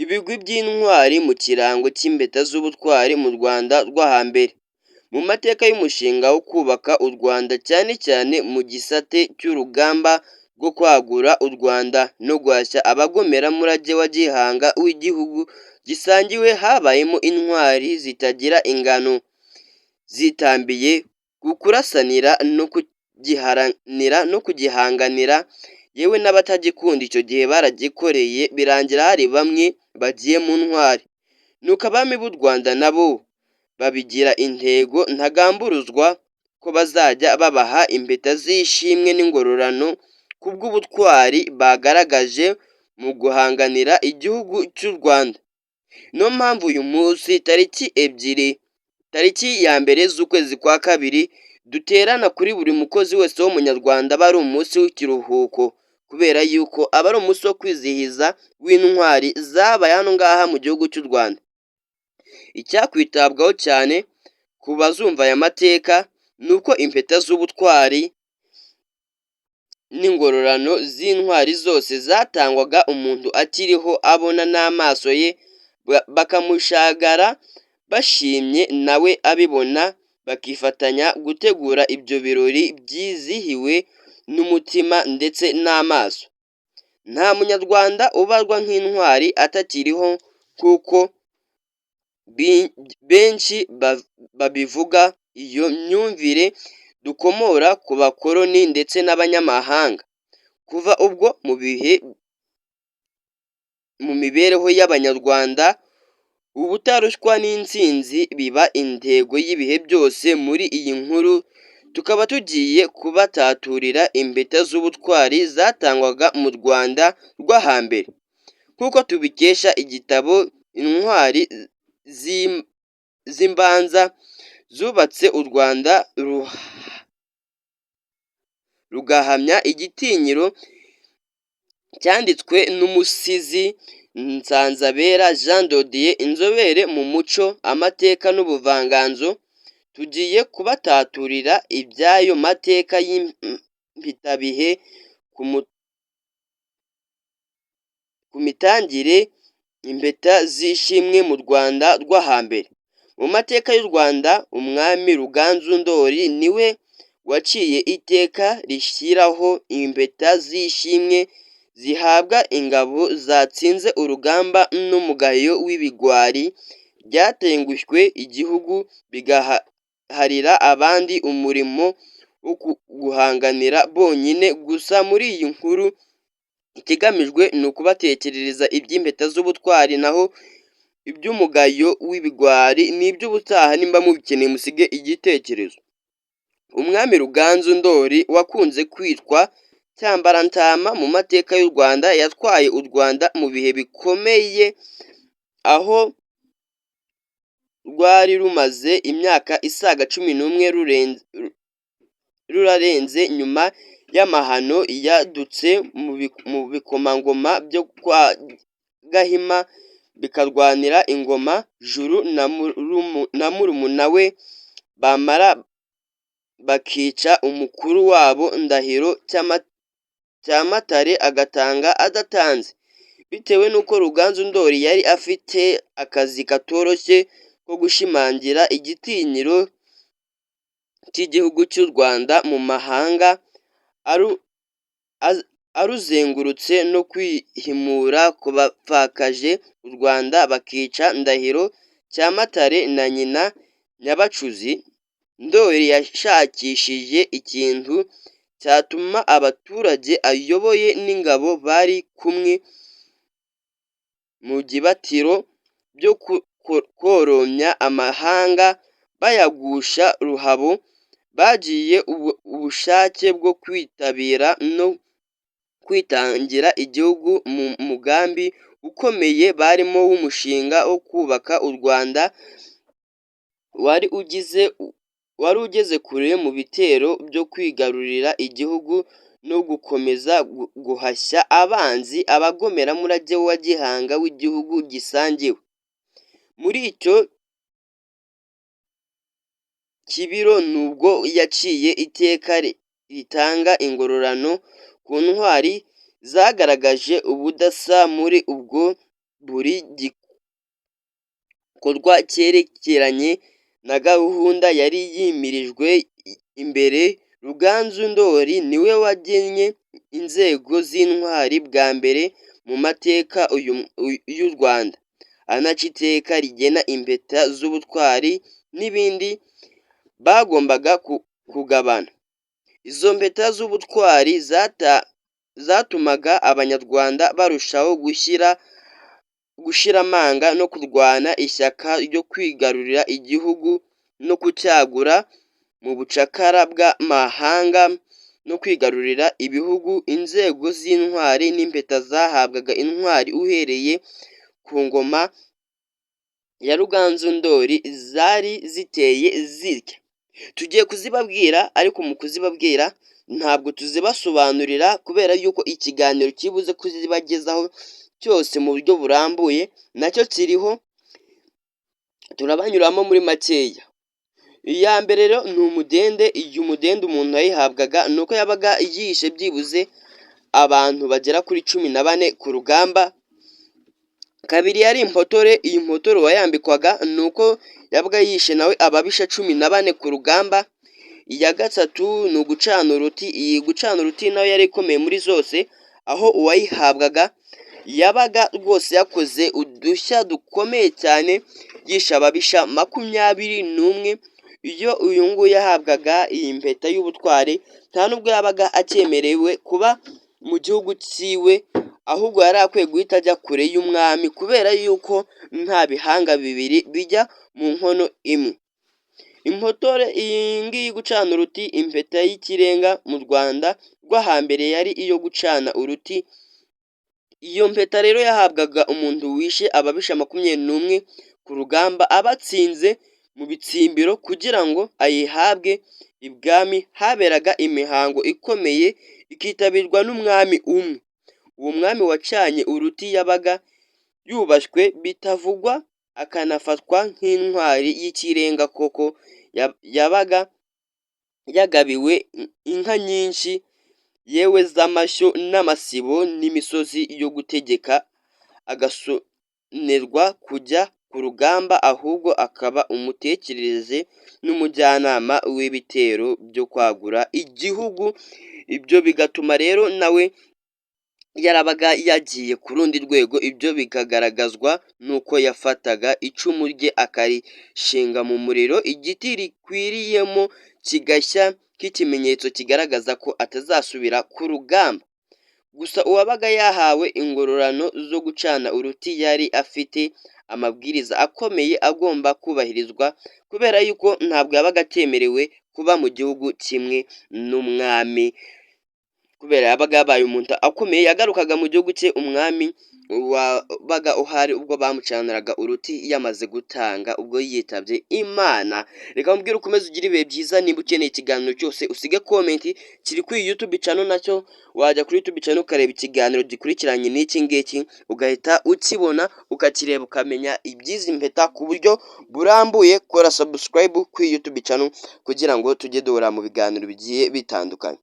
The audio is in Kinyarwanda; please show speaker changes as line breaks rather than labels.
Ibigwi by'intwari mu kirango cy'impeta z'ubutwari mu Rwanda rwo hambere. Mu mateka y'umushinga wo kubaka u Rwanda cyane cyane mu gisate cy'urugamba rwo kwagura u Rwanda no guhashya abagomeramurage wa Gihanga w'igihugu gisangiwe, habayemo intwari zitagira ingano zitambiye kukurasanira no kugihanganira, yewe n'abatagikunda icyo gihe baragikoreye birangira hari bamwe bagiye mu ntwari. Nuko abami b'u Rwanda nabo babigira intego ntagamburuzwa ko bazajya babaha impeta z'ishimwe n'ingororano kubw'ubutwari bagaragaje mu guhanganira igihugu cy'u Rwanda. Niyo mpamvu uyu munsi tariki ya mbere z'ukwezi kwa kabiri duterana kuri buri mukozi wese w'umunyarwanda aba ari umunsi w'ikiruhuko, kubera yuko aba ari umunsi wo kwizihiza w'intwari zabaye hano ngaha mu gihugu cy'u Rwanda. Icyakwitabwaho cyane ku bazumva aya mateka ni uko impeta z'ubutwari n'ingororano z'intwari zose zatangwaga umuntu akiriho abona n'amaso ye, bakamushagara bashimye nawe abibona, bakifatanya gutegura ibyo birori byizihiwe n'umutima ndetse n'amaso. Nta munyarwanda ubarwa nk'intwari atakiriho, kuko benshi babivuga. Iyo myumvire dukomora ku bakoloni ndetse n'abanyamahanga. Kuva ubwo mu mibereho y'abanyarwanda ubutarushywa n'intsinzi biba intego y'ibihe byose. Muri iyi nkuru tukaba tugiye kubataturira impeta z'ubutwari zatangwaga mu Rwanda rwo hambere, nk'uko tubikesha igitabo Intwari z'Imbanza zubatse u Rwanda rugahamya igitinyiro, cyanditswe n'umusizi Nsanzabera Jean de Dieu, inzobere mu muco, amateka n'ubuvanganzo. Tugiye kubataturira iby'ayo mateka y'impitabihe ku mitangire impeta z'ishimwe mu Rwanda rwo hambere. Mu mateka y'u Rwanda, umwami Ruganzu Ndoli niwe waciye iteka rishyiraho impeta z'ishimwe zihabwa ingabo zatsinze urugamba n'umugayo w'ibigwari byatengushywe igihugu, bigaharira abandi umurimo wo guhanganira bonyine. Gusa muri iyi nkuru ikigamijwe ni ukubatekerereza iby'impeta z'ubutwari, naho iby'umugayo w'ibigwari ni iby'ubutaha. Nimba mubikeneye musige igitekerezo. Umwami Ruganzu Ndoli wakunze kwitwa Cyambarantama mu mateka y'u Rwanda yatwaye u Rwanda mu bihe bikomeye, aho rwari rumaze imyaka isaga 11 rurarenze nyuma y'amahano yadutse mu bikomangoma byo kwa Gahima bikarwanira ingoma Juru na murumuna we, bamara bakica umukuru wabo Ndahiro Cyamatare agatanga adatanze. Bitewe n'uko Ruganzu Ndoli yari afite akazi katoroshye ko gushimangira igitinyiro cy'igihugu cy'u Rwanda mu mahanga, aruzengurutse no kwihimura ku bapfakaje u Rwanda bakica Ndahiro Cyamatare na nyina Nyabacuzi, Ndoli yashakishije ikintu cyatuma abaturage ayoboye n'ingabo bari kumwe mu gibatiro byo koromya amahanga bayagusha ruhabo. Bagiye ubushake bwo kwitabira no kwitangira igihugu mu mugambi ukomeye barimo w'umushinga wo kubaka u Rwanda, wari ugeze kure mu bitero byo kwigarurira igihugu no gukomeza guhashya abanzi, abagomeramurage wa Gihanga w'igihugu gisangiwe. Muri icyo kibiro nubwo yaciye iteka ritanga ingororano ku ntwari zagaragaje ubudasa muri ubwo buri gikorwa cyerekeranye na gahunda yari yimirijwe imbere. Ruganzu Ndori niwe wagennye inzego z'intwari bwa mbere mu mateka y'u Rwanda, anaca iteka rigena impeta z'ubutwari n'ibindi bagombaga kugabana. Izo mpeta z'ubutwari zatumaga abanyarwanda barushaho gushira amanga no kurwana ishyaka ryo kwigarurira igihugu no kucyagura mu bucakara bw'amahanga no kwigarurira ibihugu. Inzego z'intwari n'impeta zahabwaga intwari uhereye ku ngoma ya Ruganzu Ndori zari ziteye zitya. Tugiye kuzibabwira, ariko mu kuzibabwira ntabwo tuzibasobanurira kubera yuko ikiganiro kibuze kuzibagezaho cyose mu buryo burambuye nacyo kiriho, turabanyuramo muri makeya. Iya mbere rero ni umudende. Iyo umudende umuntu yayihabwaga ni uko yabaga yishe byibuze abantu bagera kuri 14 ku rugamba. Kabiri yari impotore. Iyi mpotore wayambikwaga ni uko yabaga yishe nawe ababisha 14 ku rugamba. Iya gatatu ni ugucana uruti. Iyi gucana uruti nayo yari ikomeye muri zose, aho uwayihabwaga yabaga rwose yakoze udushya dukomeye cyane, yishe ababisha 21. Iyo uyu nguyu yahabwaga iyi mpeta y'ubutwari nta nubwo yabaga acyemerewe kuba mu gihugu cyiwe, ahubwo yari akwiye guhita ajya kure y'umwami kubera yuko nta bihanga bibiri bijya mu nkono imwe. Impotore iyi ngiyi gucana uruti, impeta y'ikirenga mu Rwanda rwo hambere yari iyo gucana uruti. Iyo mpeta rero yahabwaga umuntu wishe ababisha 21 ku rugamba abatsinze mu bitsimbiro. Kugira ngo ayihabwe ibwami haberaga imihango ikomeye ikitabirwa n'umwami umwe. Uwo mwami wacanye uruti yabaga yubashywe bitavugwa, akanafatwa nk'intwari y'ikirenga koko. Yabaga yagabiwe inka nyinshi, yewe z'amashyo n'amasibo n'imisozi yo gutegeka, agasonerwa kujya ku rugamba, ahubwo akaba umutekerereze n'umujyanama w'ibitero byo kwagura igihugu. Ibyo bigatuma rero nawe yarabaga yagiye ku rundi rwego. Ibyo bikagaragazwa nuko yafataga icumu rye akarishinga mu muriro, igiti rikwiriyemo kigashya nk'ikimenyetso kigaragaza ko atazasubira ku rugamba. Gusa uwabaga yahawe ingororano zo gucana uruti yari afite amabwiriza akomeye agomba kubahirizwa, kubera yuko ntabwo yabaga atemerewe kuba mu gihugu kimwe n'umwami, kubera yabaga yabaye umuntu akomeye. Yagarukaga mu gihugu cye umwami wabaga uhari ubwo bamucaniraga uruti yamaze gutanga, ubwo yitabye Imana. Reka mubwire ukomeze ugire ibihe byiza. Niba ukeneye ikiganiro cyose usige komenti, kiri kuri YouTube channel, nacyo wajya kuri YouTube channel ukareba ikiganiro gikurikiranye n'iki ngiki, ugahita ukibona ukakireba ukamenya ibyizi mpeta ku buryo burambuye. Kora subscribe kuri YouTube channel kugira ngo tujye duhura mu biganiro bigiye bitandukanye.